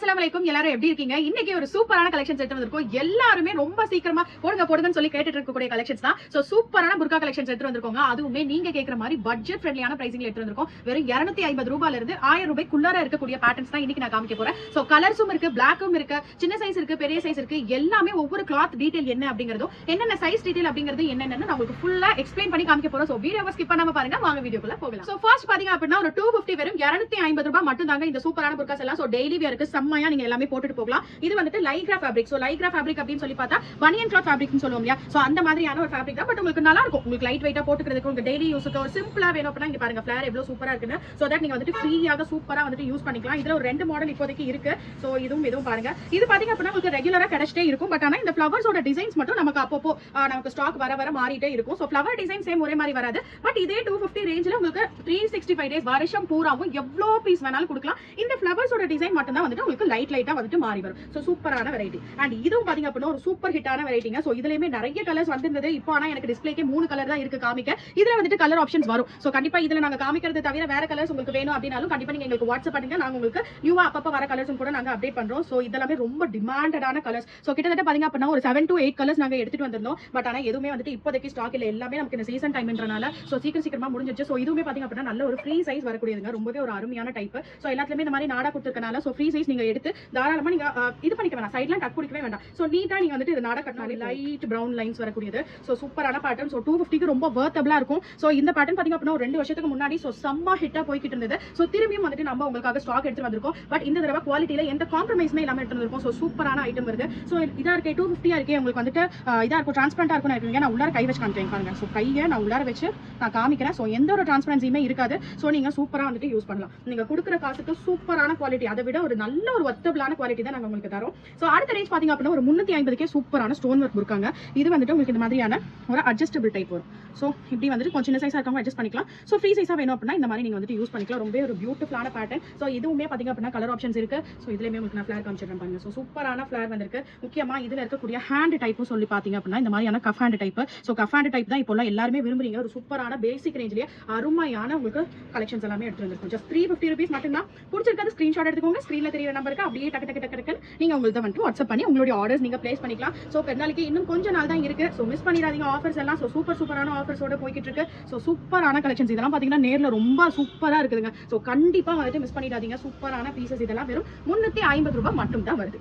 அஸ்ஸலாமு அலைக்கும் எல்லாரும் எப்படி இருக்கீங்க? இன்னைக்கு ஒரு சூப்பரான கலெக்ஷன்ஸ் எடுத்து வந்திருக்கோம். எல்லாருமே ரொம்ப சீக்கிரமா போடுங்கன்னு சொல்லி கேட்டுட்டு இருக்கக்கூடிய கலெக்ஷன்ஸ் தான். சோ சூப்பரான புர்கா கலெக்ஷன்ஸ் எடுத்து வந்திருக்கோங்க. அதுவுமே நீங்க கேக்குற மாதிரி பட்ஜெட் ஃப்ரெண்ட்லியான பிரைசிங்ல எடுத்து வந்திருக்கோம். வெறும் 250 ரூபாயில இருந்து 1000 ரூபாய்க்குள்ளார இருக்கக்கூடிய பேட்டர்ன்ஸ் தான் இன்னைக்கு நான் காமிக்க போறேன். சோ கலர்ஸும் இருக்கு, பிளாக்கும் இருக்கு, சின்ன சைஸ் இருக்கு, பெரிய சைஸ் இருக்கு. எல்லாமே ஒவ்வொரு கிளாத் டீடைல் என்ன அப்படிங்கறதும் என்னென்ன சைஸ் டீடைல் அப்படிங்கிறது என்னென்னு நான் உங்களுக்கு ஃபுல்லா எக்ஸ்பிளைன் பண்ணி காமிக்க போறோம். சோ வீடியோவை ஸ்கிப் பண்ணாம பாருங்க. வாங்க வீடியோக்குள்ள போகலாம். சோ ஃபர்ஸ்ட் பாத்தீங்க அப்படின்னா ஒரு 250 வெறும் 250 ரூபாய் மட்டும் தாங்க இந்த சூப்பரான புர்காஸ் எல்லாம். சோ டெய்லி வியருக்கு செம்மையா நீங்க எல்லாமே போட்டுட்டு போகலாம். இது வந்துட்டு Lycra fabric. So Lycra fabric அப்படின்னு சொல்லி பார்த்தா பனியன் கிளாத் ஃபேப்ரிக்னு சொல்லுவோம் இல்லையா? சோ அந்த மாதிரியான ஒரு ஃபேப்ரிக் தான். பட் உங்களுக்கு நல்லா இருக்கும். உங்களுக்கு லைட் வெயிட்டா போட்டுக்கிறதுக்கு, உங்களுக்கு டெய்லி யூஸ்க்கு ஒரு சிம்பிளா வேணும் அப்படின்னா இங்க பாருங்க ஃபிளேர் எவ்வளவு சூப்பரா இருக்குன்னு. சோ தட் நீங்க வந்துட்டு ஃப்ரீயாக சூப்பரா வந்துட்டு யூஸ் பண்ணிக்கலாம். இதுல ஒரு 2 மாடல் இப்போதைக்கு இருக்கு. சோ இதுவும் பாருங்க. இது பாத்தீங்க அப்படின்னா உங்களுக்கு ரெகுலரா கிடைச்சிட்டே இருக்கும். பட் ஆனா இந்த ஃபிளவர்ஸோட டிசைன்ஸ் மட்டும் நமக்கு அப்பப்போ நமக்கு ஸ்டாக் வர மாறிட்டே இருக்கும். சோ ஃபிளவர் டிசைன் சேம் ஒரே மாதிரி வராது. பட் இதே 250 ரேஞ்சில உங்களுக்கு 365 டேஸ் வருஷம் பூராவும் எவ்வளவு பீஸ் வேணாலும் கொடுக்கலாம். இந்த ஃபிளவர்ஸோட டிசைன் மட்டும் தான் வந்துட்டு உங்களுக்கு லைட்டா வந்துட்டு மாறி வரும். சோ சூப்பரான வெரைட்டி. அண்ட் இதுவும் பாத்தீங்க அப்படின்னா ஒரு சூப்பர் ஹிட்டான வெரைட்டிங்க. சோ இதுலயுமே நிறைய கலர்ஸ் வந்திருந்தது. இப்போ ஆனா எனக்கு டிஸ்பிளேக்கே 3 கலர் தான் இருக்கு காமிக்க. இதுல வந்துட்டு கலர் ஆப்ஷன்ஸ் வரும். சோ கண்டிப்பா இதுல நாங்க காமிக்கிறது தவிர வேற கலர்ஸ் உங்களுக்கு வேணும் அப்படினாலும் கண்டிப்பா நீங்க எங்களுக்கு வாட்ஸ்அப் பண்ணுங்க. நாங்க உங்களுக்கு நியூவா அப்பப்ப வர கலர்ஸும் கூட நாங்க அப்டேட் பண்றோம். சோ இதெல்லாமே ரொம்ப டிமாண்டடான கலர்ஸ். சோ கிட்டத்தட்ட பாத்தீங்க அப்படின்னா ஒரு 7 to 8 கலர்ஸ் நாங்க எடுத்துட்டு வந்திருந்தோம். பட் ஆனா எதுவுமே வந்துட்டு இப்போதைக்கு ஸ்டாக் இல்ல. எல்லாமே நமக்கு இந்த சீசன் டைம்ன்றனால சோ சீக்கிரமா முடிஞ்சிருச்சு. சோ இதுவுமே பாத்தீங்க அப்படின்னா நல்ல ஒரு ஃப்ரீ சைஸ் வரக்கூடியதுங்க. ரொம்பவே ஒரு அருமையான டைப். சோ எல்லாத்துலயுமே இந்த மாதிரி நாடா கொடுத்திருக்கனால சோ ஃப்ரீ சைஸ் நீங்க எடுத்து தாராளமா நீங்க இது பண்ணிக்க வேண்டாம். சைடுல டக் குடிக்கவே வேண்டாம். சோ நீட்டா நீங்க வந்துட்டு இது நாடா கட்டினாலே லைட் பிரவுன் லைன்ஸ் வரக்கூடியது. சோ சூப்பரான பேட்டர்ன். சோ 250க்கு ரொம்ப வர்த்தபிளா இருக்கும். சோ இந்த பேட்டர்ன் பாத்தீங்க அப்படின்னா 2 வருஷத்துக்கு முன்னாடி சோ செம்ம ஹிட்டா போய்கிட்டு இருந்தது. சோ திரும்பியும் வந்துட்டு நம்ம உங்களுக்காக ஸ்டாக் எடுத்து வந்திருக்கோம். பட் இந்த தடவை குவாலிட்டியில எந்த காம்ப்ரமைஸ்மே இல்லாம எடுத்து வந்திருக்கோம். சோ சூப்பரான ஐட்டம் வருது. சோ இதா இருக்கே 250 இருக்கே உங்களுக்கு வந்துட்டு இதா இருக்கும், டிரான்ஸ்பரண்டா இருக்கும் நினைப்பீங்க. நான் உள்ளார கை வச்சு காமிக்கிறேன் பாருங்க. சோ கையை நான் உள்ளார வச்சு நான் காமிக்கிறேன். சோ எந்த ஒரு டிரான்ஸ்பரன்சியுமே இருக்காது. சோ நீங்க சூப்பரா வந்துட்டு யூஸ் பண்ணலாம். நீங்க கொடுக்குற காசுக்கு சூப்பரான குவாலிட்டி, அதை விட ஒரு நல்ல ஒரு வர்த்தபிளான குவாலிட்டி தான் நாங்க உங்களுக்கு தரோம். சோ அடுத்த ரேஞ்ச் பாத்தீங்க அப்படின்னா ஒரு 350க்கே சூப்பரான ஸ்டோன் ஒர்க் இருக்காங்க. இது வந்துட்டு உங்களுக்கு இந்த மாதிரியான ஒரு அட்ஜஸ்டபிள் டைப் வரும். சோ இப்படி வந்துட்டு கொஞ்சம் சின்ன சைஸா இருக்கவங்க அட்ஜஸ்ட் பண்ணிக்கலாம். சோ ஃப்ரீ சைஸா வேணும் அப்படின்னா இந்த மாதிரி நீங்க வந்துட்டு யூஸ் பண்ணிக்கலாம். ரொம்ப ஒரு பியூட்டிஃபுல்லான பேட்டர்ன். சோ இதுவுமே பாத்தீங்க அப்படின்னா கலர் ஆப்ஷன்ஸ் இருக்கு. சோ இதுலயுமே உங்களுக்கு நான் ஃபிளேர் காமிச்சிடுறேன் பாருங்க. சோ சூப்பரான ஃபிளேர் வந்திருக்கு. முக்கியமா இதுல இருக்கக்கூடிய ஹேண்ட் டைப்பும் சொல்லி பாத்தீங்க அப்படின்னா இந்த மாதிரியான cuff hand type. So cuff hand type தான் இப்போ எல்லாருமே விரும்புறீங்க. ஒரு சூப்பரான பேசிக் ரேஞ்சிலேயே அருமையான உங்களுக்கு கலெக்ஷன்ஸ் எல்லாமே எடுத்து வந்திருக்கும். ஜஸ்ட் 350 ரூபீஸ் மட்டும் தான். பிடிச்சிருக்காது ஸ்கிரீன்ஷாட் எடுத்துக்கோங்க. ஸ்கிரீன்ல தெரியற நம்பருக்கு அப்படியே டக்கு நீங்க உங்களுக்கு வந்துட்டு வாட்ஸ்அப் பண்ணி உங்களுடைய ஆர்டர்ஸ் நீங்க பிளேஸ் பண்ணிக்கலாம். சோ பெருநாளைக்கு இன்னும் கொஞ்ச நாள் தான் இருக்கு. சோ மிஸ் பண்ணிடாதீங்க ஆஃபர்ஸ் எல்லாம். சோ சூப்பரான ஆஃபர்ஸோட போய்கிட்டு இருக்கு. சோ சூப்பரான கலெக்ஷன்ஸ் இதெல்லாம் பாத்தீங்கன்னா நேர்ல ரொம்ப சூப்பரா இருக்குதுங்க. சோ கண்டிப்பா வந்துட்டு மிஸ் பண்ணிடாதீங்க. சூப்பரான பீசஸ் இதெல்லாம் வெறும் 350 ரூபாய் மட்டும் தான் வருது.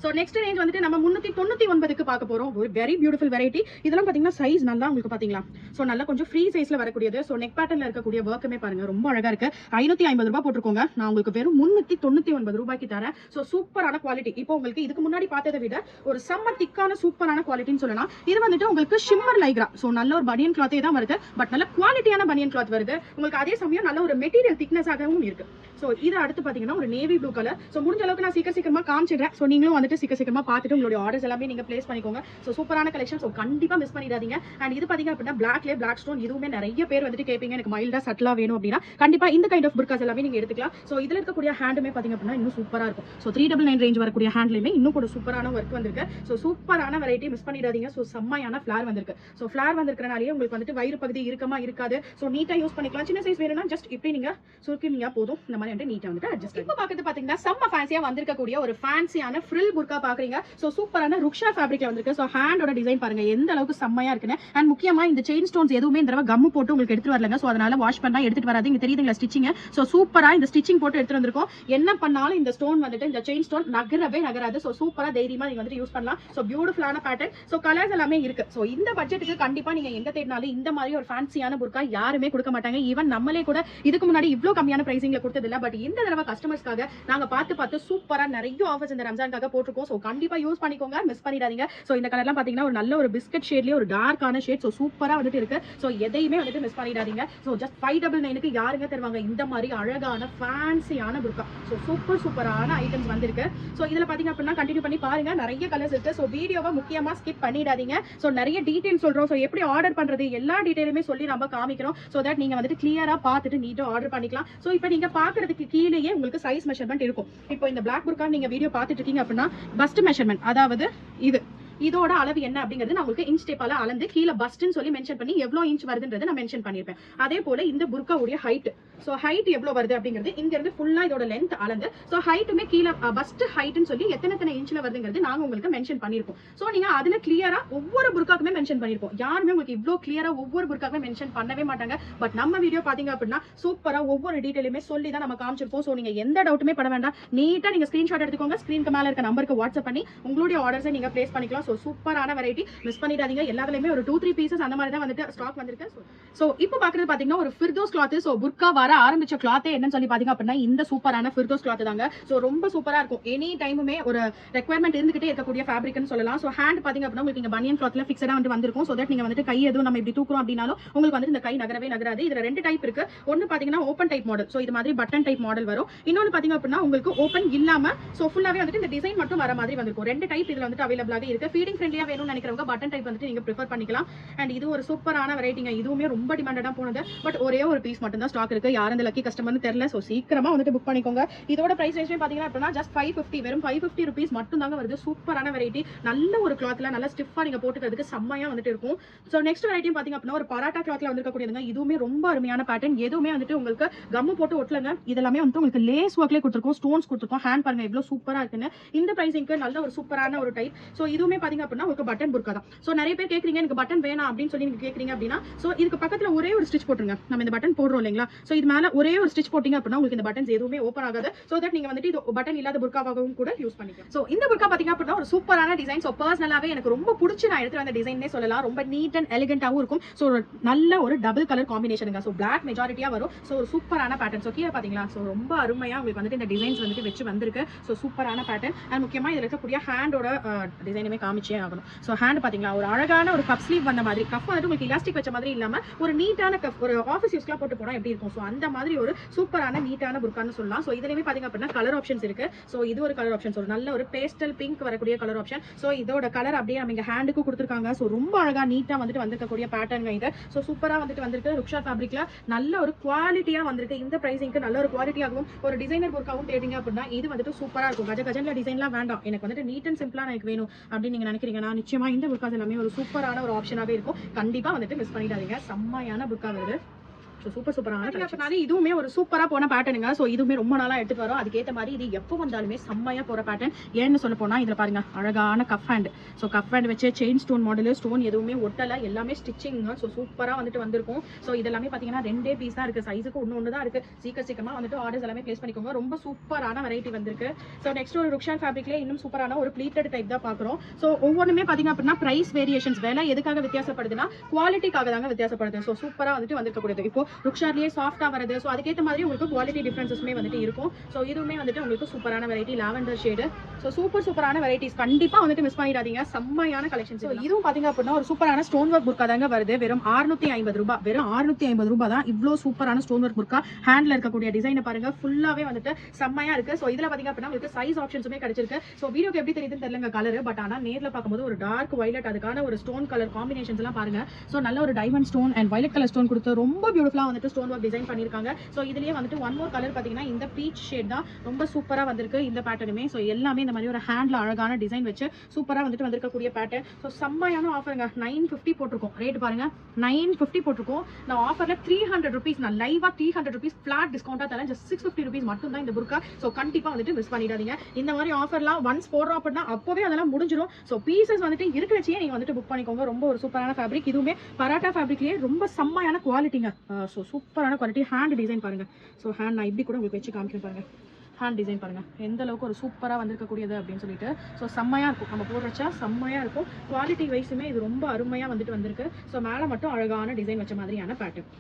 சோ நெக்ஸ்ட் ரேஞ்ச் வந்துட்டு நம்ம 399க்கு பார்க்க போறோம். ஒரு வெரி பியூட்டிஃபுல் வெரைட்டி. இதெல்லாம் பாத்தீங்கன்னா சைஸ் நல்லா உங்களுக்கு பாத்தீங்களா? சோ நல்லா கொஞ்சம் ஃப்ரீ சைஸ்ல வரக்கூடியது. சோ நெக் பேட்டர்ன்ல இருக்கக்கூடிய வர்க்குமே பாருங்க ரொம்ப அழகா இருக்கு. 550 ரூபாய் போட்டுருக்கோங்க. நான் உங்களுக்கு வெறும் 399 ரூபாய்க்கு தரேன். சோ சூப்பரான குவாலிட்டி. இப்போ உங்களுக்கு இதுக்கு முன்னாடி பார்த்ததை விட ஒரு செம்ம திக்கான சூப்பரான குவாலிட்டின்னு சொல்லலாம். இது வந்துட்டு உங்களுக்கு ஷிம்மர் லைக்ரா. சோ நல்ல ஒரு பனியன் கிளாத்தே தான் வருது. பட் நல்ல குவாலிட்டியான பனியன் கிளாத் வருது. உங்களுக்கு அதே சமயம் நல்ல ஒரு மெட்டீரியல் திக்னஸ் ஆகவும் இருக்கு. சோ இது அடுத்து பாத்தீங்கன்னா ஒரு நேவி ப்ளூ கலர். சோ முடிஞ்ச அளவுக்கு நான் சீக்கிரமா காமிச்சிடுறேன். சோ நீங்களும் வந்துட்டு சீக்கிரமா பார்த்துட்டு உங்களுடைய ஆர்டர்ஸ் எல்லாமே நீங்க பிளேஸ் பண்ணிக்கோங்க. சோ சூப்பரான கலெக்ஷன். சோ கண்டிப்பா மிஸ் பண்ணிடாதீங்க. அண்ட் இது பாத்தீங்க அப்படின்னா பிளாக்ல பிளாக் ஸ்டோன். இதுவுமே நிறைய பேர் வந்துட்டு கேட்பீங்க எனக்கு மைல்டா சட்டலா வேணும் அப்படின்னா கண்டிப்பா இந்த கைண்ட் ஆஃப் புர்காஸ் எல்லாமே நீங்க எடுத்துக்கலாம். சோ இதுல இருக்கக்கூடிய ஹேண்டுமே பாத்தீங்க அப்படின்னா இன்னும் சூப்பரா இருக்கும். சோ 399 ரேஞ்ச் வரக்கூடிய ஹேண்ட்லயுமே இன்னும் கூட சூப்பரான ஒர்க் வந்திருக்கு. சோ சூப்பரான வெரைட்டி மிஸ் பண்ணிடாதீங்க. சோ செம்மையான ஃபிளேர் வந்திருக்கு. சோ ஃபிளேர் வந்திருக்கனாலே உங்களுக்கு வந்துட்டு வயிறு பகுதி இருக்கமா இருக்காது. சோ நீட்டா யூஸ் பண்ணிக்கலாம். சின்ன சைஸ் வேணும்னா ஜஸ்ட் இப்படி நீங்க சுருக்கினீங்க போதும். இந்த மாதிரி வந்து நீட்டா வந்துட்டு அட்ஜஸ்ட். இப்போ பாக்குறது பாத்தீங்கன்னா செம்ம ஃபேன்சியா வந்திருக்கக்கூடிய ஒரு ஃபேன்சியான ஃப்ரில் புர்கா பாக்குறீங்க. சோ சூப்பரான ருக்ஷா ஃபேப்ரிக்ல வந்திருக்கு. சோ ஹேண்டோட டிசைன் பாருங்க எந்த அளவுக்கு செம்மையா இருக்குன்னு. அண்ட் முக்கியமா இந்த செயின் ஸ்டோன்ஸ் எதுவுமே இந்த தடவை கம்மு போட்டு உங்களுக்கு எடுத்துட்டு வரலங்க. சோ அதனால வாஷ் பண்ணா எடுத்துட்டு வராது. இங்க தெரியுதுங்களா ஸ்டிச்சிங். சோ சூப்பரா இந்த ஸ்டிச்சிங் போட்டு எடுத்துட்டு வந்திருக்கோம். என்ன பண்ணாலும் இந்த ஸ்டோன் வந்துட்டு இந்த செயின் ஸ்டோன் நகராது. சோ சூப்பரா தைரியமா நீங்க வந்து யூஸ் பண்ணலாம். சோ பியூட்டிஃபுல்லான பேட்டர்ன். சோ கலர்ஸ் எல்லாமே இருக்கு. சோ இந்த பட்ஜெட்டுக்கு கண்டிப்பா நீங்க எங்க தேடினாலும் இந்த மாதிரி ஒரு ஃபேன்சியான புர்கா யாருமே கொடுக்க மாட்டாங்க. ஈவன் நம்மளே கூட இதுக்கு முன்னாடி இவ்ளோ கம்மியான பிரைசிங்ல கொடுத்தது இல்ல. பட் இந்த தடவை கஸ்டமர்ஸ்க்காக நாங்க பார்த்து சூப்பரா நிறைய ஆஃபர்ஸ் இந்த ரம்ஜானுக்காக போட்டுருக்கோம். சோ கண்டிப்பா யூஸ் பண்ணிக்கோங்க. மிஸ் பண்ணிடாதீங்க. சோ இந்த கலர்லாம் பாத்தீங்கன்னா ஒரு நல்ல ஒரு பிஸ்கட் ஷேட்லயே ஒரு டார்க்கான ஷேட். சோ சூப்பரா வந்துட்டு இருக்கு. சோ எதையுமே வந்துட்டு மிஸ் பண்ணிடாதீங்க. சோ ஜஸ்ட் 599க்கு யாருங்க தருவாங்க இந்த மாதிரி அழகான ஃபேன்சியான புர்கா? சோ சூப்பரான ஐட்டம்ஸ் வந்திருக்கு. சோ இதுல பாத்தீங்க அப்படின்னா கண்டினியூ பண்ணி பாருங்க. நிறைய கலர்ஸ் இருக்கு. சோ வீடியோவை முக்கியமா ஸ்கிப் பண்ணிடாதீங்க. சோ நிறைய டீடைல் சொல்றோம். சோ எப்படி ஆர்டர் பண்றது எல்லா டீடைலுமே சொல்லி நம்ம காமிக்கிறோம். சோ தட் நீங்க வந்துட்டு கிளியரா பார்த்துட்டு நீட்டா ஆர்டர் பண்ணிக்கலாம். சோ இப்போ நீங்க பாக்குறதுக்கு கீழேயே உங்களுக்கு சைஸ் மெஷர்மெண்ட் இருக்கும். இப்போ இந்த பிளாக் புர்கா நீங்க வீடியோ பார்த்துட்டு இருக்கீங்க அப்படின்னா பஸ்ட் மெஷர்மெண்ட், அதாவது இதோட அளவு என்ன அப்படிங்கிறது நான் உங்களுக்கு இன்ச் டேப்பால அளந்து கீழே பஸ்ட்னு சொல்லி மென்ஷன் பண்ணி எவ்வளவு இன்ச் வருதுன்றது நான் மென்ஷன் பண்ணிருப்பேன். அதே போல இந்த புர்காவுடைய ஹைட், சோ ஹைட் எவ்வளவு வருது அப்படிங்கிறது இங்க இருந்து ஃபுல்லா இதோட லென்த் அளந்து, சோ ஹைட்டுமே கீழே பஸ்ட் ஹைட்னு சொல்லி எத்தனை இன்ச்ல வருதுங்கிறது நாங்க உங்களுக்கு மென்ஷன் பண்ணிருப்போம். சோ நீங்க அதுல கிளியரா ஒவ்வொரு புர்காக்குமே மென்ஷன் பண்ணிருப்போம். யாருமே உங்களுக்கு இவ்ளோ கிளியரா ஒவ்வொரு புர்காக்குமே மென்ஷன் பண்ணவே மாட்டாங்க. பட் நம்ம வீடியோ பாத்தீங்க அப்படின்னா சூப்பரா ஒவ்வொரு டீடைலுமே சொல்லி தான் நம்ம காமிச்சிருப்போம். சோ நீங்க எந்த டவுட்டுமே பட வேண்டாம். நீட்டா நீங்க ஸ்கிரீன்ஷாட் எடுத்துக்கோங்க. ஸ்கிரீனுக்கு மேல இருக்க நம்பருக்கு வாட்ஸ்அப் பண்ணி உங்களுடைய ஆர்டர்ஸை நீங்க பிளேஸ் பண்ணிக்கலாம். சோ சூப்பரான வெரைட்டி, மிஸ் பண்ணிடாதீங்க. எல்லாத்துலயுமே ஒரு 2-3 பீசஸ் அந்த மாதிரி தான் வந்துட்டு ஸ்டாக் வந்திருக்கு. சோ இப்போ பாக்குறது பாத்தீங்கன்னா ஒரு ஃபிர்தோஸ் கிளாத். சோ புர்கா வர ஆரம்பிச்ச கிளாத் என்னன்னு சொல்லி பாத்தீங்க அப்படின்னா இந்த சூப்பரான ஃபிர்தோஸ் கிளாத் தாங்க. சோ ரொம்ப சூப்பரா இருக்கும். எனி டைமுமே ஒரு ரெக்யர்மெண்ட் இருந்துகிட்டே இருக்கக்கூடிய ஃபேப்ரிக்னு சொல்லலாம். சோ ஹேண்ட் பாத்தீங்க அப்படின்னா உங்களுக்கு இங்க பனியன் கிளாத்ல ஃபிக்ஸடா வந்து வந்திருக்கும். சோ தட் நீங்க வந்துட்டு கை எதுவும் நம்ம இப்படி தூக்குறோம் அப்படினாலும் உங்களுக்கு வந்து இந்த கை நகரவே நகராது. இதுல 2 டைப் இருக்கு. ஒன்னு பாத்தீங்கன்னா ஓபன் டைப் மாடல். சோ இது மாதிரி பட்டன் டைப் மாடல் வரும். இன்னொன்னு பாத்தீங்க அப்படின்னா உங்களுக்கு ஓபன் இல்லாம சோ ஃபுல்லாவே வந்துட்டு இந்த டிசைன் மட்டும் வர மாதிரி வந்திருக்கும். 2 டைப் இதுல வந்துட்டு அவைலபிளாக இருக்கு. ஃபீடிங் ஃப்ரெண்ட்லியா வேணும்னு நினைக்கிறவங்க பட்டன் டைப் வந்துட்டு நீங்க ப்ரிஃபர் பண்ணிக்கலாம். அண்ட் இது ஒரு சூப்பரான வெரைட்டிங்க. இதுவுமே ரொம்ப டிமாண்டடா போனது. பட் ஒரே ஒரு பீஸ் மட்டும் தான் ஸ்டாக் இருக்கு. யார் அந்த லக்கி கஸ்டமர்னு தெரியல. சோ சீக்கிரமா வந்துட்டு புக் பண்ணிக்கோங்க. இதோட பிரைஸ் ரேஞ்ச் பாத்தீங்கன்னா அப்படின்னா ஜஸ்ட் 550, வெறும் 550 ரூபீஸ் மட்டும் தாங்க வருது. சூப்பரான வெரைட்டி. நல்ல ஒரு கிளாத்ல நல்ல ஸ்டிஃபா நீங்க போட்டுக்கிறதுக்கு செம்மையா வந்துட்டு இருக்கும். சோ நெக்ஸ்ட் வெரைட்டியும் பாத்தீங்க அப்படின்னா ஒரு பராட்டா கிளாத்ல வந்திருக்கக்கூடியதுங்க. இதுவுமே ரொம்ப அருமையான பேட்டர்ன். எதுவுமே வந்துட்டு உங்களுக்கு கம்மு போட்டு ஒட்டலங்க. இதெல்லாமே வந்து உங்களுக்கு லேஸ் ஒர்க்லயே கொடுத்துருக்கோம், ஸ்டோன்ஸ் கொடுத்துருக்கோம். ஹேண்ட் பாருங்க எவ்வளவு சூப்பரா இருக்குன்னு. இந்த பிரைசிங்க்கு நல்ல ஒரு சூப்பரான ஒரு டைப். சோ இதுவுமே பாத்தீங்க அப்படின்னா உங்களுக்கு பட்டன் புர்கா தான். சோ நிறைய பேர் கேக்குறீங்க எனக்கு பட்டன் வேணாம் அப்படின்னு சொல்லி நீங்க கேக்குறீங்க அப்படின்னா சோ இதுக்கு பக்கத்துல ஒரே ஒரு ஸ்டிச் போட்டுருங்க. நம்ம இந்த பட்டன் போடுறோம் இல்லைங்களா, சோ இது மேல ஒரே ஒரு ஸ்டிச் போட்டீங்க அப்படின்னா உங்களுக்கு இந்த பட்டன்ஸ் எதுவுமே ஓபன் ஆகாது. சோ தட் நீங்க வந்துட்டு இது பட்டன் இல்லாத புர்காவாகவும் கூட யூஸ் பண்ணிக்கலாம். சோ இந்த புர்கா பாத்தீங்க அப்படின்னா ஒரு சூப்பரான டிசைன். சோ பர்சனலாவே எனக்கு ரொம்ப பிடிச்சி நான் எடுத்து வந்த டிசைன்னே சொல்லலாம். ரொம்ப நீட் அண்ட் எலிகண்டாவும் இருக்கும். சோ நல்ல ஒரு டபுள் கலர் காம்பினேஷனுங்க. சோ பிளாக் மெஜாரிட்டியா வரும். சோ ஒரு சூப்பரான பேட்டர்ன். சோ கீழே பாத்தீங்களா, சோ ரொம்ப அருமையா உங்களுக்கு வந்துட்டு இந்த டிசைன்ஸ் வந்துட்டு வச்சு வந்திருக்கு. சோ சூப்பரான பேட்டர்ன். அண்ட் முக்கியமா இதுல இருக்கக்கூடிய ஹேண்டோட டிசைனுமே காமிச்சே ஆகணும். சோ ஹேண்ட் பாத்தீங்களா ஒரு அழகான ஒரு கப் ஸ்லீவ் வந்த மாதிரி, கப் வந்துட்டு உங்களுக்கு எலாஸ்டிக் வச்ச மாதிரி இல்லாம ஒரு நீட்டான கப், ஒரு ஆஃபீஸ் யூஸ்லாம் போட்டு போனா எப்படி இருக்கும். சோ அந்த மாதிரி ஒரு சூப்பரான நீட்டான புர்கான்னு சொல்லலாம். சோ இதுலயுமே பாத்தீங்க அப்படின்னா கலர் ஆப்ஷன்ஸ் இருக்கு. சோ இது ஒரு கலர் ஆப்ஷன். ஒரு நல்ல ஒரு பேஸ்டல் பிங்க் வரக்கூடிய கலர் ஆப்ஷன். சோ இதோட கலர் அப்படியே நம்ம இங்க ஹேண்டுக்கு கொடுத்துருக்காங்க. சோ ரொம்ப அழகா நீட்டா வந்துட்டு வந்திருக்கக்கூடிய பேட்டர்ன் இது. சோ சூப்பரா வந்துட்டு வந்திருக்கு. ருக்ஷா ஃபேப்ரிக்ல நல்ல ஒரு குவாலிட்டியா வந்திருக்கு. இந்த பிரைசிங்க்கு நல்ல ஒரு குவாலிட்டியாகவும் ஒரு டிசைனர் புர்காவும் தேடிங்க அப்படின்னா இது வந்துட்டு சூப்பரா இருக்கும். கஜன்ல டிசைன்லாம் வேண்டாம், எனக்கு வந்துட்டு நீட் அண்ட் சிம்பிளா எனக்கு வேணும் அப்படின்னு நீங்க நினைக்கிறீங்கன்னா நிச்சயமா இந்த புர்காஸ் எல்லாமே ஒரு சூப்பரான ஒரு ஆப்ஷனாவே இருக்கும். கண்டிப்பா வந்துட்டு மிஸ் பண்ணிடாதீங்க. செம்மையான புர்கா வருது. சூப்பரான இதுவுமே ஒரு சூப்பரா போன பேட்டர்னுங்க. சோ இதுவுமே ரொம்ப நாளா எடுத்துட்டு வரோம். அதுக்கேற்ற மாதிரி இது எப்போ வந்தாலுமே செம்மையா போற பேட்டர்ன். ஏன்னு சொல்ல போனா இதுல பாருங்க அழகான cup hand. So cup hand வச்சு செயின் ஸ்டோன் மாடல், ஸ்டோன் எதுவுமே ஒட்டல, எல்லாமே ஸ்டிச்சிங். சோ சூப்பரா வந்துட்டு வந்திருக்கும். சோ இதெல்லாமே பாத்தீங்கன்னா 2 பீஸ் தான் இருக்கு. சைஸுக்கு ஒன்னு தான் இருக்கு. சீக்கிரமா வந்துட்டு ஆர்டர்ஸ் எல்லாமே பிளேஸ் பண்ணிக்கோங்க. ரொம்ப சூப்பரான வெரைட்டி வந்திருக்கு. சோ நெக்ஸ்ட் ஒரு ருக்ஷா ஃபேப்ரிக்ல இன்னும் சூப்பரான ஒரு ப்ளீட்டட் டைப் தான் பாக்குறோம். சோ ஒவ்வொன்றுமே பாத்தீங்க அப்படின்னா பிரைஸ் வேரியேஷன்ஸ் வேலை எதுக்காக வித்தியாசப்படுதுன்னா குவாலிட்டிக்காக தாங்க வித்தியாசப்படுது. சோ சூப்பரா வந்துட்டு வந்திருக்கக்கூடியது. இப்போ ருக்ஷார்லயே சாஃப்டா வருது. சோ அதுக்கேற்ற மாதிரி உங்களுக்கு குவாலிட்டி டிஃபரன்சஸ்மே வந்துட்டு இருக்கும். சோ இதுவுமே வந்துட்டு உங்களுக்கு சூப்பரான வெரைட்டி லாவெண்டர் ஷேடு. சோ சூப்பரான வெரைட்டிஸ் கண்டிப்பா வந்துட்டு மிஸ் பண்ணிடாதீங்க. செம்மையான கலெக்ஷன்ஸ். சோ இதுவும் பாத்தீங்க அப்படின்னா ஒரு சூப்பரான ஸ்டோன் ஒர்க் புர்கா தாங்க வருது. வெறும் 650 ரூபாய். வெறும் 650 ரூபாய் தான். இவ்ளோ சூப்பரான ஸ்டோன் ஒர்க் புர்கா. ஹேண்ட்ல இருக்கக்கூடிய டிசைனை பாருங்க, ஃபுல்லாவே வந்துட்டு செம்மையா இருக்கு. சோ இதுல பாத்தீங்க அப்படின்னா உங்களுக்கு சைஸ் ஆப்ஷன்ஸுமே கிடைச்சிருக்கு. சோ வீடியோக்கு எப்படி தெரியுதுன்னு தெரியலங்க கலர், பட் ஆனா நேர்ல பார்க்கும்போது ஒரு டார்க் வயலட், அதுக்கான ஒரு ஸ்டோன் கலர் காம்பினேஷன்ஸ் எல்லாம் பாருங்க. சோ நல்ல ஒரு diamond stone and violet colour stone கொடுத்து ரொம்ப பியூட்டிஃபுல்லா வந்துட்டு ஸ்டோன் ஒர்க் டிசைன் பண்ணிருக்காங்க. சோ இதுலயே வந்துட்டு ஒன் மோர் கலர் பாத்தீங்கன்னா இந்த பீச் ஷேட் தான். ரொம்ப சூப்பரா வந்திருக்கு இந்த பேட்டர்னுமே. சோ எல்லாமே இந்த மாதிரி ஒரு ஹேண்ட்ல அழகான டிசைன் வச்சு சூப்பரா வந்துட்டு வந்திருக்கக்கூடிய பேட்டர்ன். சோ செம்மையான ஆஃபருங்க. 950 போட்டிருக்கோம். ரேட் பாருங்க 950 போட்டிருக்கோம். நான் ஆஃபர்ல 300 rupees, நான் லைவா 300 rupees ஃபிளாட் டிஸ்கவுண்டா தரேன். ஜஸ்ட் 650 rupees மட்டும் தான் இந்த புர்கா. சோ கண்டிப்பா வந்துட்டு மிஸ் பண்ணிடாதீங்க. இந்த மாதிரி ஆஃபர்லாம் ஒன்ஸ் போடுறோம் அப்படின்னா அப்பவே அதெல்லாம் முடிஞ்சிடும். சோ பீசஸ் வந்துட்டு இருக்கிறச்சே நீங்க வந்துட்டு புக் பண்ணிக்கோங்க. ரொம்ப ஒரு சூப்பரான ஃபேப்ரிக். இதுவுமே பராட்டா ஃபேப்ரிக்லயே ரொம்ப செம்மையான குவாலிட்டிங்க. சோ சூப்பரான குவாலிட்டி. ஹேண்ட் டிசைன் பாருங்க. சோ ஹேண்ட் நான் இப்படி கூட உங்களுக்கு வச்சு காமிக்கிறேன் பாருங்க. ஹேண்ட் டிசைன் பாருங்க எந்த அளவுக்கு ஒரு சூப்பரா வந்திருக்கக்கூடியது அப்படின்னு சொல்லிட்டு. ஸோ செம்மையா இருக்கும். நம்ம போடுறச்சா செம்மையா இருக்கும். குவாலிட்டி வைஸுமே இது ரொம்ப அருமையா வந்துட்டு வந்திருக்கு. ஸோ மேலே மட்டும் அழகான டிசைன் வச்ச மாதிரியான பேட்டர்ன்.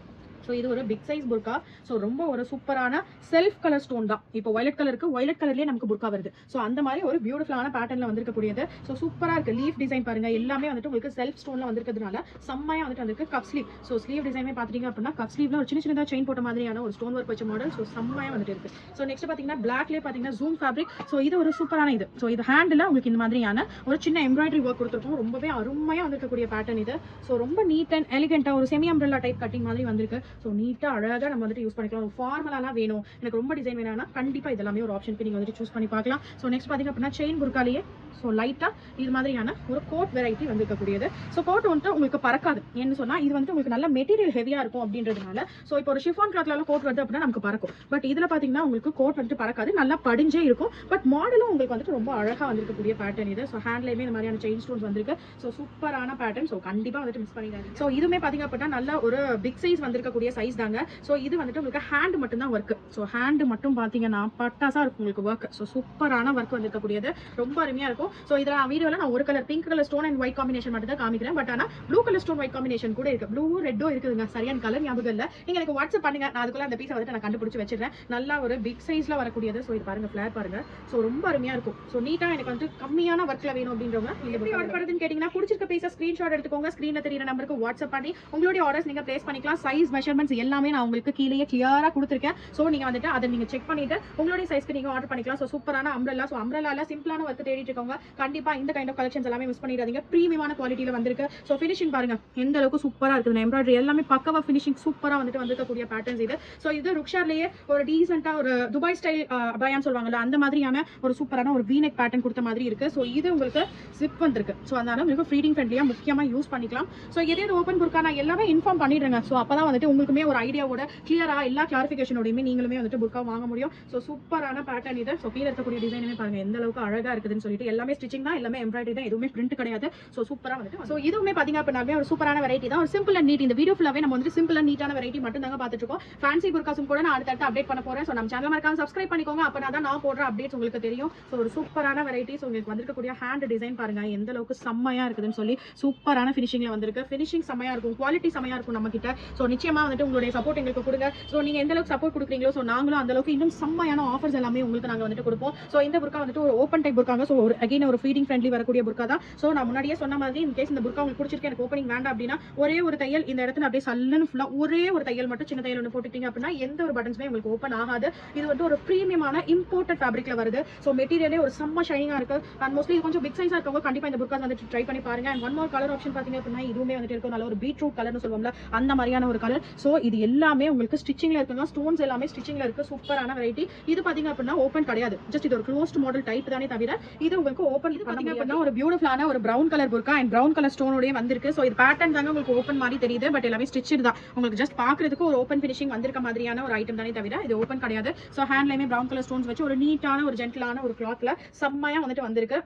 ஸோ இது ஒரு பிக் சைஸ் புர்கா. ஸோ ரொம்ப ஒரு சூப்பரான செல்ஃப் கலர் ஸ்டோன் தான். இப்போ வயலட் கலருக்கு வயலட் கலர்லேயே நமக்கு புர்கா வருது. ஸோ அந்த மாதிரி ஒரு பியூட்டிஃபுல்லான பேட்டர்ல வந்திருக்கக்கூடியது. ஸோ சூப்பராக இருக்கு. லீஃப் டிசைன் பாருங்க, எல்லாமே வந்துட்டு உங்களுக்கு செல்ஃப் ஸ்டோன்ல வந்திருக்கிறதுனால செம்மையா வந்துட்டு வந்திருக்கு. Cup sleeve. ஸோ ஸ்லீவ் டிசைனே பார்த்துட்டீங்க அப்படின்னா கப் ஸ்லீவ்ல ஒரு சின்னதாக செயின் போட்ட மாதிரியான ஒரு ஸ்டோன் ஒர்க் வச்ச மாடல். ஸோ செம்மையா வந்துட்டு இருக்கு. ஸோ நெக்ஸ்ட் பார்த்தீங்கன்னா பிளாக்லேயே பார்த்தீங்கன்னா ஜூம் ஃபேப்ரிக். ஸோ இது ஒரு சூப்பரான இது. ஸோ இது ஹேண்டில் உங்களுக்கு இந்த மாதிரியான ஒரு சின்ன எம்ப்ராய்டரி ஒர்க் கொடுத்துருக்கோம். ரொம்பவே அருமையா வந்திருக்கக்கூடிய பேட்டர்ன் இது. ஸோ ரொம்ப நீட் அண்ட் எலிகென்ட்டா ஒரு செமி அம்ப்ரெல்லா டைப் கட்டிங் மாதிரி வந்திருக்கு. ஸோ நீட்டா அழகா நம்ம வந்துட்டு யூஸ் பண்ணிக்கலாம். ஃபார்மலாலாம் வேணும், எனக்கு ரொம்ப டிசைன் வேணும்னா கண்டிப்பா இதெல்லாமே ஒரு ஆப்ஷனுக்கு நீங்க வந்துட்டு சூஸ் பண்ணி பார்க்கலாம். ஸோ நெக்ஸ்ட் பாத்தீங்க அப்படின்னா செயின் புர்காலேயே ஸோ லைட்டா இது மாதிரியான ஒரு கோட் வெரைட்டி வந்துருக்கக்கூடியது. ஸோ கோட் வந்துட்டு உங்களுக்கு பறக்காது, என்ன சொன்னா இது வந்துட்டு உங்களுக்கு நல்ல மெட்டீரியல் ஹெவியா இருக்கும் அப்படின்றதுனால. ஸோ இப்போ ஒரு ஷிஃபான் கிளாத்ல கோட் வருது அப்படின்னா நமக்கு பறக்கும். பட் இதுல பாத்தீங்கன்னா உங்களுக்கு கோட் வந்துட்டு பறக்காது, நல்லா படிஞ்சே இருக்கும். பட் மாடலும் உங்களுக்கு வந்துட்டு ரொம்ப அழகா வந்திருக்கக்கூடிய பேட்டர்ன் இது. ஸோ ஹேண்ட்லயுமே இந்த மாதிரியான செயின் ஸ்டோன்ஸ் வந்திருக்கு. ஸோ சூப்பரான பேட்டர்ன். ஸோ கண்டிப்பா வந்துட்டு மிஸ் பண்ணிடாதீங்க. ஸோ இதுவுமே பாத்தீங்க அப்படின்னா நல்ல ஒரு பிக் சைஸ் வந்திருக்கக்கூடிய சைஸ் தாங்க. ஸோ இது வந்துட்டு உங்களுக்கு ஹேண்ட் மட்டும் தான் ஒர்க். ஸோ ஹேண்ட் மட்டும் பாத்தீங்கன்னா பட்டாசா இருக்கும் உங்களுக்கு ஒர்க். ஸோ சூப்பரான ஒர்க் வந்திருக்கக்கூடியது, ரொம்ப அருமையா இருக்கும். ஸோ இதுல வீடியோல நான் ஒரு colour pink colour stone and white combination மட்டும் தான் காமிக்கிறேன். பட் ஆனா blue colour stone white combination கூட இருக்கு. ப்ளூ ரெட்டோ இருக்குதுங்க, சரியான கலர் ஞாபகம் இல்ல. நீங்க எனக்கு வாட்ஸ்அப் பண்ணுங்க, நான் அதுக்குள்ள அந்த பீஸை வந்துட்டு நான் கண்டுபிடிச்சு வச்சிருக்கேன். நல்லா ஒரு பிக் சைஸ்ல வரக்கூடியது. ஸோ இது பாருங்க, ஃபிளேர் பாருங்க. ஸோ ரொம்ப அருமையா இருக்கும். ஸோ நீட்டா எனக்கு வந்து கம்மியான ஒர்க்ல வேணும் அப்படின்றவங்க எப்படி ஆர்டர் பண்ணுறதுன்னு கேட்டீங்கன்னா பிடிச்சிருக்க பீஸை ஸ்கிரீன்ஷாட் எடுத்துக்கோங்க. ஸ்கிரீன்ல தெரியுற நம்பருக்கு வாட்ஸ்அப் பண்ணி உங்களுடைய ஆர்டர்ஸ் நீங்க பிளேஸ் பண்ணிக்கலாம். சைஸ் மெஷர்மெண்ட்ஸ் எல்லாமே நான் உங்களுக்கு கீழே கிளியரா கொடுத்துருக்கேன். ஸோ நீங்க வந்துட்டு அதை நீங்க செக் பண்ணிட்டு உங்களுடைய சைஸ்க்கு நீங்க ஆர்டர் பண்ணிக்கலாம். ஸோ சூப்பரான அம்ப்ரெல்லா. ஸோ அம்ப்ரெல்லால சிம்பிளான ஒர்க் தேடிட்டு இருக்கவங்க கண்டிப்பா இந்த கைண்ட் ஆஃப் கலெக்ஷன்ஸ் எல்லாமே மிஸ் பண்ணிடாதீங்க. பிரீமியமான குவாலிட்டியில வந்திருக்கு. ஸோ ஃபினிஷிங் பாருங்க எந்த அளவுக்கு சூப்பரா இருக்குது. எம்ப்ராய்டரி எல்லாமே பக்கவா ஃபினிஷிங் சூப்பரா வந்துட்டு வந்திருக்கக்கூடிய பேட்டர்ன்ஸ் இது. ஸோ இது ருக்ஷார்லயே ஒரு டீசென்ட்டா ஒரு துபாய் ஸ்டைல் அபாயான்னு சொல்லுவாங்கல்ல, அந்த மாதிரியான ஒரு சூப்பரான ஒரு வீனெக் பேட்டர்ன் கொடுத்த மாதிரி இருக்கு. ஸோ இது உங்களுக்கு ஜிப் வந்திருக்கு. ஸோ அதனால உங்களுக்கு ஃபீடிங் ஃப்ரெண்ட்லியா முக்கியமா யூஸ் பண்ணிக்கலாம். ஸோ எது ஓப்பன் புர்கா நான் எல்லாமே இன்ஃபார்ம் பண்ணிடுறேங்க. ஸோ அப்பதான் வந்துட்டு உங்களுக்குமே ஒரு ஐடியாவோட கிளியரா எல்லா கிளாரிஃபிகேஷனோடையுமே நீங்களுமே வந்துட்டு புர்கா வாங்க முடியும். ஸோ சூப்பரான பேட்டர்ன் இது. ஸோ கீழே இருக்கக்கூடிய டிசைனுமே பாருங்க எந்த அளவுக்கு அழகா இருக்குதுன்னு சொல்லிட்டு. எல்லாமே ஸ்டிச்சிங் தான், எல்லாமே எம்ப்ராய்டரி தான், எதுவுமே பிரிண்ட் கிடையாது. ஸோ சூப்பரா வந்துட்டு. ஸோ இதுவுமே பாத்தீங்க அப்படின்னா ஒரு சூப்பரான வெரைட்டி தான். ஒரு சிம்பிள் அண்ட் நீட். இந்த வீடியோ ஃபுல்லாவே நம்ம வந்து சிம்பிள் அண்ட் நீட்டான வெரைட்டி மட்டும் தாங்க பார்த்துட்டு இருக்கோம். ஃபேன்சி புர்காஸும் கூட நான் அடுத்தடுத்து அப்டேட் பண்ண போறேன். ஸோ நம்ம சேனல் மறக்காம சப்ஸ்கிரைப் பண்ணிக்கோங்க, அப்பதான் நான் போடுற அப்டேட்ஸ் உங்களுக்கு தெரியும். ஸோ ஒரு சூப்பரான வெரைட்டிஸ் உங்களுக்கு வந்திருக்கக்கூடிய ஹேண்ட் டிசைன் பாருங்க எந்த அளவுக்கு செம்மையா இருக்குதுன்னு சொல்லி. சூப்பரான ஃபினிஷிங்ல வந்திருக்கு. ஃபினிஷிங் செம்மையா இருக்கும், குவாலிட்டி செம்மையா இருக்கும் நம்ம கிட்ட. ஸோ நிச்சயமா வந்துட்டு உங்களுடைய சப்போர்ட் எங்களுக்கு கொடுங்க. ஸோ நீங்க எந்த அளவுக்கு சப்போர்ட் கொடுக்குறீங்களோ ஸோ நாங்களும் அந்த அளவுக்கு இன்னும் செம்மையான ஆஃபர்ஸ் எல்லாமே உங்களுக்கு நாங்க வந்துட்டு கொடுப்போம். ஸோ இந்த புர்கா வந்துட்டு ஒரு ஓப்பன் டைப் புர்காங்க. ஸோ ஒரு அகைன் ஒரு ஃபீடிங் ஃப்ரெண்ட்லி வரக்கூடிய புர்கா தான். ஸோ நான் முன்னாடியே சொன்ன மாதிரி இந்த கேஸ் இந்த புர்கா உங்களுக்கு பிடிச்சிருக்கு, எனக்கு ஓப்பனிங் வேண்டாம் அப்படின்னா ஒரே ஒரு தையல் இந்த இடத்துல அப்படியே சல்லுன்னு ஃபுல்லா ஒரே ஒரு தையல் மட்டும் சின்ன தையல் ஒன்று போட்டுட்டீங்க அப்படின்னா எந்த ஒரு பட்டன்ஸுமே உங்களுக்கு ஓப்பன் ஆகாது. இது வந்து ஒரு பிரீமியமான இம்போர்ட்டட் ஃபேப்ரிக்ல வருது. ஸோ மெட்டீரியலே ஒரு செம்ம ஷைனிங்கா இருக்கு. அண்ட் மோஸ்ட்லி இது கொஞ்சம் பிக் சைஸா இருக்கவங்க கண்டிப்பா இந்த புர்காஸ் வந்துட்டு ட்ரை பண்ணி பாருங்க. And one more colour option பாத்தீங்க அப்படின்னா இதுவுமே வந்துட்டு இருக்கும். நல்ல ஒரு பீட்ரூட் கலர்னு சொல்லுவோம்ல, அந்த மாதிரியான ஒரு கலர். ஸோ இது எல்லாமே உங்களுக்கு ஸ்டிச்சிங்ல இருக்குங்க. ஸ்டோன்ஸ் எல்லாமே ஸ்டிச்சிங்ல இருக்கு. சூப்பரான வெரைட்டி. இது பாத்தீங்க அப்படின்னா ஓப்பன் கிடையாது, ஜஸ்ட் இது ஒரு க்ளோஸ்ட் மாடல் டைப் தானே தவிர இது உங்களுக்கு ஓப்பன். இது பாத்தீங்க அப்படின்னா ஒரு பியூட்டிஃபுல்லான ஒரு பிரவுன் கலர் புர்கா அண்ட் பிரவுன் கலர் ஸ்டோனோடய வந்திருக்கு. ஸோ இது பேட்டர்ன் தாங்க உங்களுக்கு ஓப்பன் மாதிரி தெரியுது, பட் எல்லாமே ஸ்டிச்சட் தான். உங்களுக்கு ஜஸ்ட் பாக்குறதுக்கு ஒரு ஓப்பன் ஃபினிஷிங் வந்திருக்க மாதிரியான ஒரு ஐட்டம் தானே தவிர இது ஓப்பன் கிடையாது. ஸோ ஹேண்ட்லயுமே பிரவுன் கலர் ஸ்டோன்ஸ் வச்சு ஒரு நீட்டான ஒரு ஜென்டலான ஒரு கிளாத்ல செம்மையா வந்துட்டு வந்திருக்கு.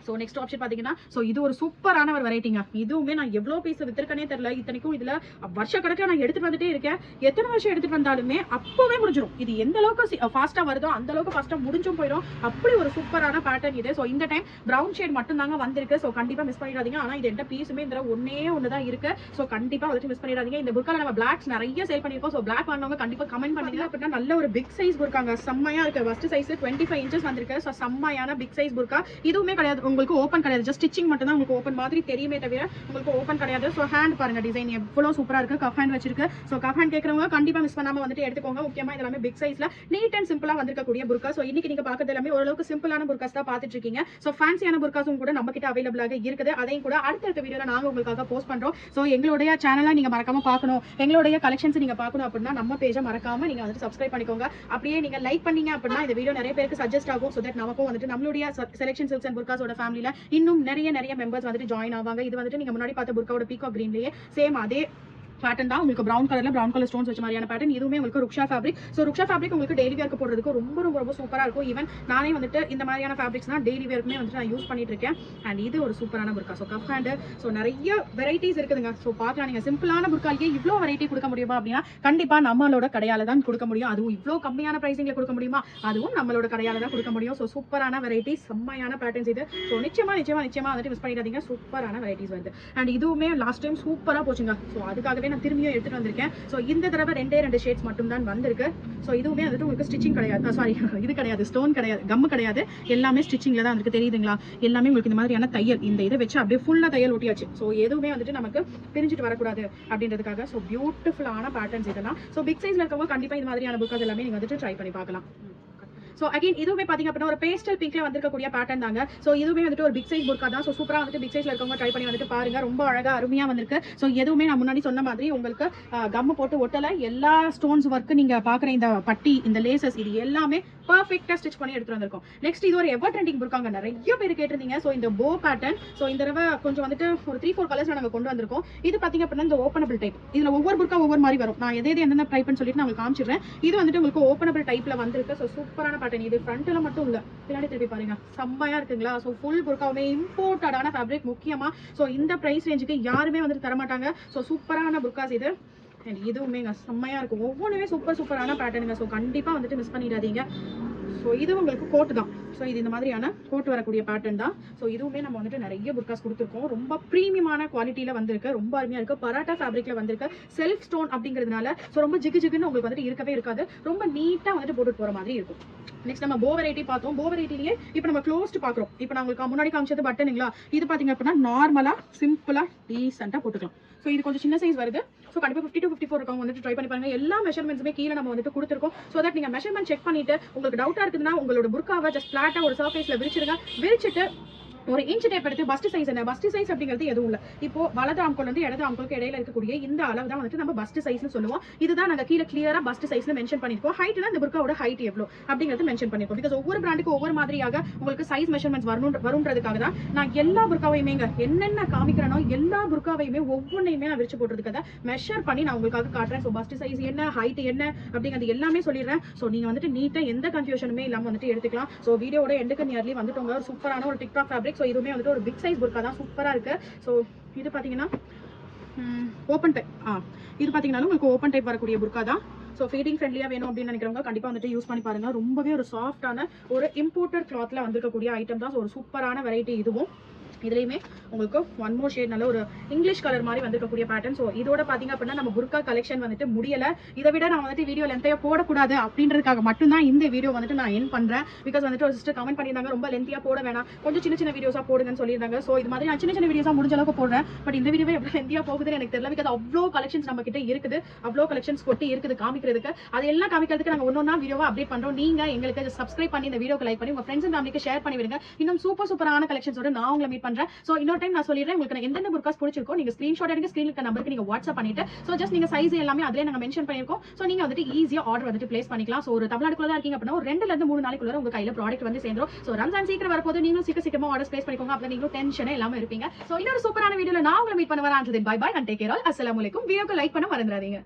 ஸோ நெக்ஸ்ட் ஆப்ஷன் பாத்தீங்கன்னா ஸோ இது ஒரு சூப்பரான ஒரு வெரைட்டிங்க. இதுவுமே நான் எவ்வளோ பீஸ் வித்திருக்கனே தெரியல. இத்தனைக்கும் இதுல வருஷ கணக்கில் நான் எடுத்துட்டு வந்துட்டே இருக்கேன். எத்தனை வருஷம் எடுத்துட்டு வந்தாலுமே அப்பவே முடிஞ்சிடும். இது எந்த அளவுக்கு ஃபாஸ்டா வருதோ அந்த அளவுக்கு ஃபாஸ்டா முடிஞ்சும் போயிடும். அப்படி ஒரு சூப்பரான பேட்டர்ன் இது. ஸோ இந்த டைம் பிரவுன் ஷேட் மட்டும் தாங்க வந்திருக்கு. ஸோ கண்டிப்பா மிஸ் பண்ணிடாதீங்க. ஆனா இது எந்த பீஸுமே இந்த ஒன்னே ஒண்ணுதான் இருக்கு. ஸோ கண்டிப்பா வந்துட்டு மிஸ் பண்ணிடாதீங்க. இந்த புர்கால நம்ம பிளாக்ஸ் நிறைய சேல் பண்ணிருக்கோம். ஸோ பிளாக் வாங்கினவங்க கண்டிப்பா கமெண்ட் பண்ணுங்க. அப்படின்னா நல்ல ஒரு பிக் சைஸ் புர்காங்க, செம்மையா இருக்கு. ஃபர்ஸ்ட் சைஸ் 25 இன்ச்சஸ் வந்திருக்கு. ஸோ செம்மையான பிக் சைஸ் புர்கா. இதுவுமே கிடையாது உங்களுக்கு ஓப்பன் கிடையாது, ஜஸ்ட் ஸ்டிச்சிங் மட்டும் தான் உங்களுக்கு ஓப்பன் மாதிரி தெரியுமே தவிர உங்களுக்கு ஓப்பன் கிடையாது. ஸோ ஹேண்ட் பாருங்க டிசைன் எவ்வளவு சூப்பரா இருக்கு. கப் ஹேண்ட் வச்சிருக்கு. ஸோ கப் ஹேண்ட் கேட்கறவங்க கண்டிப்பா மிஸ் பண்ணாம வந்துட்டு எடுத்துக்கோங்க. முக்கியமா இதெல்லாமே பிக் சைஸ்ல நீட் அண்ட் சிம்பிளா வந்திருக்கக்கூடிய புர்கா. ஸோ இன்னைக்கு நீங்க பாக்குறது எல்லாமே ஓரளவுக்கு சிம்பிளான புர்காஸ் தான் பாத்துட்டு இருக்கீங்க. ஸோ ஃபேன்சியான புர்காஸும் கூட நம்ம கிட்ட அவைலபிளாக இருக்குது. அதையும் கூட அடுத்த வீடியோல நாங்க உங்களுக்காக போஸ்ட் பண்றோம். ஸோ எங்களுடைய சேனலை நீங்க மறக்காம பார்க்கணும், எங்களுடைய கலெக்ஷன்ஸ் நீங்க பார்க்கணும் அப்படின்னா நம்ம பேஜை மறக்காம நீங்க வந்துட்டு சப்ஸ்கிரைப் பண்ணிக்கோங்க. அப்படியே நீங்க லைக் பண்ணீங்க அப்படின்னா இந்த வீடியோ நிறைய பேருக்கு சஜஸ்ட் ஆகும். ஸோ தட் நமக்கும் வந்துட்டு நம்மளுடைய செலக்ஷன் சில்க்ஸ் அண்ட் புர்காஸோட ஃபேமிலில இன்னும் நிறைய மெம்பர்ஸ் வந்துட்டு ஜாயின் ஆவாங்க. இது வந்துட்டு நீங்க முன்னாடி பார்த்த புர்காவோட பீகாக் கிரீன்லயே சேம் அதே பேட்டர்ன் தான். உங்களுக்கு பிரவுன் கலர் ஸ்டோன்ஸ் வச்ச மாதிரியான பேட்டர்ன். இதுவுமே உங்களுக்கு Ruksha fabric. So Ruksha fabric உங்களுக்கு டெய்லி வேர்க்கு போடுறதுக்கு ரொம்ப சூப்பரா இருக்கும். ஈவன் நானே வந்துட்டு இந்த மாதிரியான ஃபேப்ரிக்ஸ் தான் டெய்லி வேர்க்குமே வந்துட்டு நான் யூஸ் பண்ணிட்டு இருக்கேன். அண்ட் இது ஒரு சூப்பரான burqa. So cup hand. So நிறைய வெரைட்டிஸ் இருக்குதுங்க. ஸோ பார்க்கலாம், நீங்க சிம்பிளான புர்காலியே இவ்வளோ வெரைட்டி கொடுக்க முடியுமா அப்படின்னா கண்டிப்பா நம்மளோட கடையால தான் கொடுக்க முடியும். அதுவும் இவ்வளோ கம்மியான பிரைசிங்ல கொடுக்க முடியுமா, அதுவும் நம்மளோட கடையால தான் கொடுக்க முடியும். ஸோ சூப்பரான வெரைட்டிஸ், செம்மையான பேட்டர்ன்ஸ் இது. ஸோ நிச்சயமா வந்துட்டு மிஸ் பண்ணிடாதீங்க. சூப்பரான வெரைட்டிஸ் வந்து. அண்ட் இதுவுமே லாஸ்ட் டைம் சூப்பரா போச்சுங்க. ஸோ அதுக்காகவே நான் திரும்பியும் எடுத்துட்டு வந்திருக்கேன். ஸோ இந்த தடவை 2 ஷேட்ஸ் மட்டும் தான் வந்திருக்கு. ஸோ இதுவுமே வந்துட்டு உங்களுக்கு ஸ்டிச்சிங் கிடையாது, சாரி இது கிடையாது, ஸ்டோன் கிடையாது, கம் கிடையாது, எல்லாமே ஸ்டிச்சிங்ல தான் வந்துருக்கு. தெரியுதுங்களா, எல்லாமே உங்களுக்கு இந்த மாதிரியான தையல் இந்த இதை வச்சு அப்படியே ஃபுல்லா தையல் ஒட்டியாச்சு. ஸோ எதுவுமே வந்துட்டு நமக்கு பிரிஞ்சுட்டு வரக்கூடாது அப்படின்றதுக்காக. ஸோ பியூட்டிஃபுல்லான பேட்டர்ன்ஸ் இதெல்லாம். ஸோ பிக் சைஸ்ல இருக்கவங்க கண்டிப்பா இந்த மாதிரியான புர்காஸ் எல்லாமே நீங்க வந்துட்டு ட்ரை பண்ணி பார்க்கலாம். ஸோ அகைன் இதுவுமே பாத்தீங்க அப்படின்னா ஒரு பேஸ்டல் பிங்க்ல வந்திருக்கக்கூடிய பேட்டர்ன் தாங்க. ஸோ இதுவுமே வந்துட்டு ஒரு பிக் சைஸ் புர்கா தான். ஸோ சூப்பரா வந்துட்டு பிக் சைஸ்ல இருக்கவங்க ட்ரை பண்ணி வந்துட்டு பாருங்க. ரொம்ப அழகா அருமையா வந்திருக்கு. ஸோ எதுவுமே நான் முன்னாடி சொன்ன மாதிரி உங்களுக்கு கம்மு போட்டு ஒட்டல. எல்லா ஸ்டோன்ஸ் ஒர்க் நீங்க பாக்குற இந்த பட்டி, இந்த லேசஸ், இது எல்லாமே பர்ஃபெக்ட்டா ஸ்டிச் பண்ணி எடுத்து வந்திருக்கோம். நெக்ஸ்ட் இது ஒரு எவர் ட்ரெண்டிங் புர்காங்க. நிறைய பேர் கேட்டிருந்தீங்க. ஸோ இந்த போ பேட்டர்ன், ஸோ இந்த தடவை கொஞ்சம் வந்துட்டு ஒரு 3-4 கலர்ஸ் நாங்கள் கொண்டு வந்திருக்கோம். இது பாத்தீங்க அப்படின்னா இந்த ஓப்பனபிள் டைப். இதுல ஒவ்வொரு புர்கா ஒவ்வொரு மாதிரி வரும். நான் எது எந்தெந்த டைப்னு சொல்லிட்டு நான் உங்களுக்கு காமிச்சிடுறேன். இது வந்துட்டு உங்களுக்கு ஓப்பனபிள் டைப்ல வந்திருக்கு. ஸோ சூப்பரான பேட்டர்ன். இது ஃப்ரண்ட்ல மட்டும் இல்ல, பின்னாடி திருப்பி பாருங்க, செம்மையா இருக்குங்களா? ஸோ ஃபுல் புர்காவுமே இம்போர்ட்டடான ஃபேப்ரிக் முக்கியமா. ஸோ இந்த பிரைஸ் ரேஞ்சுக்கு யாருமே வந்துட்டு தரமாட்டாங்க. ஸோ சூப்பரான புர்காஸ் இது. இதுவுமே செம்மையா இருக்கும். ஒவ்வொன்றுமே சூப்பரான பேட்டர்னுங்க. ஸோ கண்டிப்பா வந்துட்டு மிஸ் பண்ணிடாதீங்க. ஸோ இது உங்களுக்கு கோட் தான். ஸோ இது இந்த மாதிரியான கோட் வரக்கூடிய பேட்டர்ன் தான். ஸோ இதுவுமே நம்ம வந்துட்டு நிறைய புர்காஸ் கொடுத்துருக்கோம். ரொம்ப ப்ரீமியமான குவாலிட்டியில வந்திருக்கு. ரொம்ப அருமையா இருக்கு. பராட்டா ஃபேப்ரிக்ல வந்திருக்கு. செல்ஃப் ஸ்டோன் அப்படிங்கிறதுனால ஸோ ரொம்ப ஜிகுன்னு உங்களுக்கு வந்துட்டு இருக்கவே இருக்காது. ரொம்ப நீட்டா வந்துட்டு போட்டுட்டு போற மாதிரி இருக்கும். நெக்ஸ்ட் நம்ம போ வெரைட்டி பார்த்தோம். போ வெரைட்டிலேயே இப்போ நம்ம க்ளோஸ்ட் பார்க்குறோம். இப்போ நான் உங்களுக்கு முன்னாடி காமிச்சது பட்டனுங்களா, இது பார்த்தீங்க அப்படின்னா நார்மலா சிம்பிளா டீசெண்டா போட்டுக்கலாம். ஸோ இது கொஞ்சம் சின்ன சைஸ் வருது. ஸோ கண்டிப்பாக 50 to 54 இருக்கவங்க வந்துட்டு ட்ரை பண்ணி பாருங்க. எல்லா மெஷர்மெண்ட்ஸுமே கீழே நம்ம வந்துட்டு கொடுத்துருக்கோம். ஸோ தட் நீங்க மெஷர்மெண்ட் செக் பண்ணிட்டு உங்களுக்கு டவுட்டா இருக்குதுன்னா உங்களோட புர்காவை ஜஸ்ட் ஃபிளாட்டா ஒரு சர்ஃபேஸ்ல விரிச்சிருங்க. விரிச்சிட்டு ஒரு இன்ச் டேப் எடுத்து பஸ்ட் சைஸ் என்ன, பஸ்ட் சைஸ் அப்படிங்கிறது எதுவும் இல்லை. இப்போ வலது ஆம்கோல் வந்து இடது ஆம்கோலுக்கு இடையில இருக்கக்கூடிய இந்த அளவு தான் வந்துட்டு நம்ம பஸ்ட் சைஸ்னு சொல்லுவோம். இதுதான் நாங்கள் கீழே கிளியரா பஸ்ட் சைஸ்னு மென்ஷன் பண்ணிருக்கோம். ஹைட்னா இந்த புர்காவோட ஹைட் எவ்வளோ அப்படிங்கிறது மென்ஷன் பண்ணிருக்கோம். பிகாஸ் ஒவ்வொரு பிராண்டுக்கு ஒவ்வொரு மாதிரியாக உங்களுக்கு சைஸ் மெஷர்மெண்ட்ஸ் வரும்ன்றதுக்காக தான் நான் எல்லா புர்காவையுமே என்னென்ன காமிக்கிறேனோ எல்லா புர்காவையுமே ஒவ்வொன்றையுமே நான் விரிச்சு போட்டுறதுக்காக மெஷர் பண்ணி நான் உங்களுக்காக காட்டுறேன். ஸோ பஸ்ட் சைஸ் என்ன, ஹைட் என்ன அப்படிங்கிறது எல்லாமே சொல்லிடுறேன். ஸோ நீங்க வந்துட்டு நீட்டா எந்த கன்ஃபியூஷனுமே இல்லாம வந்துட்டு எடுத்துக்கலாம். ஸோ வீடியோட எண்டுக்கு நியர்லி வந்துட்டோங்க. ஒரு சூப்பரான ஒரு டிக்டாக் ஃபேப்ரிக். ஸோ இதுவுமே வந்துட்டு ஒரு பிக் சைஸ் புர்கா தான். சூப்பரா இருக்கு. ஸோ இது பாத்தீங்கன்னா ஓப்பன் டைப். இது பாத்தீங்கன்னா உங்களுக்கு ஓப்பன் டைப் வரக்கூடிய புர்கா தான். ஸோ ஃபீடிங் ஃப்ரெண்ட்லியாக வேணும் அப்படின்னு நினைக்கிறவங்க கண்டிப்பாக வந்துட்டு யூஸ் பண்ணி பாருங்க. ரொம்பவே ஒரு சாஃப்டான ஒரு இம்போர்ட்டட் கிளாத்ல வந்திருக்கக்கூடிய ஐட்டம் தான். ஸோ ஒரு சூப்பரான வெரைட்டி இதுவும். இதுலயுமே உங்களுக்கு ஒன் மோர் ஷேட் நல்ல ஒரு இங்கிலீஷ் கலர் மாதிரி வந்திருக்கக்கூடிய பேட்டர்ன். ஸோ இதோட பாத்தீங்க அப்படின்னா நம்ம புர்கா கலெக்ஷன் வந்துட்டு முடியல. இதை விட நான் வந்துட்டு வீடியோ லென்த்தையா போடக்கூடாது அப்படின்றதுக்காக மட்டும்தான் இந்த வீடியோ வந்துட்டு நான் என் பண்றேன். பிகாஸ் வந்துட்டு ஒரு சிஸ்டர் கமெண்ட் பண்ணியிருந்தாங்க ரொம்ப லென்த்தியா போட வேணாம், கொஞ்சம் சின்ன வீடியோஸா போடுங்கன்னு சொல்லியிருந்தாங்க. ஸோ இது மாதிரி நான் சின்ன வீடியோஸா முடிஞ்ச அளவுக்கு போடுறேன். பட் இந்த வீடியோவே எப்படி லென்த்தியா போகுதுன்னு எனக்கு தெரியல. பிகாஸ் அவ்வளோ கலெக்ஷன்ஸ் நம்ம கிட்ட இருக்குது, அவ்வளோ கலெக்ஷன்ஸ் கொட்டி இருக்குது காமிக்கிறதுக்கு. அது எல்லாம் காமிக்கிறதுக்கு நாங்கள் ஒன்னொன்னா வீடியோவா அப்டேட் பண்றோம். நீங்க எங்களுக்கு சப்ஸ்கிரைப் பண்ணி இந்த வீடியோக்கு லைக் பண்ணி உங்க ஃப்ரெண்ட்ஸ் அண்ட் ஃபேமிலிக்கு ஷேர் பண்ணி விடுங்க. இன்னும் சூப்பரான கலெக்ஷன்ஸோட நான் உங்களை மீட் பண்றேன். ஸோ இன்னொரு டைம் நான் சொல்லிடுறேன், உங்களுக்கு எந்தெந்த புர்காஸ் பிடிச்சிருக்கோ நீங்க ஸ்கிரீன்ஷாட் எடுங்க, ஸ்கிரீன்ல இருக்க நம்பருக்கு நீங்க வாட்ஸ்அப் பண்ணிட்டு ஸோ ஜஸ்ட் நீங்க சைஸ் எல்லாமே அதிலே நாங்க மென்ஷன் பண்ணிருக்கோம். ஸோ நீங்க வந்துட்டு ஈஸியா ஆர்டர் வந்துட்டு பிளேஸ் பண்ணிக்கலாம். ஸோ ஒரு தமிழ்நாடுக்குள்ள தான் இருக்கீங்க அப்படின்னா ஒரு 2 to 3 நாளைக்குள்ள உங்க கையில ப்ராடக்ட் வந்து சேர்ந்துரும். ஸோ ரம்ஜான் சீக்கிரம் வரப்போது, நீங்களும் சீக்கிரமா ஆர்டர் பிளேஸ் பண்ணிக்கோங்க. அப்போ நீங்களும் டென்ஷனே இல்லாம இருப்பீங்க. ஸோ இன்னொரு சூப்பரான வீடியோல நான் உங்களை மீட் பண்ண வரேன். Bye bye and take care all. அஸ்ஸலாமு அலைக்கும். வீடியோக்கு லைக் பண்ண மறந்துடாதீங்க.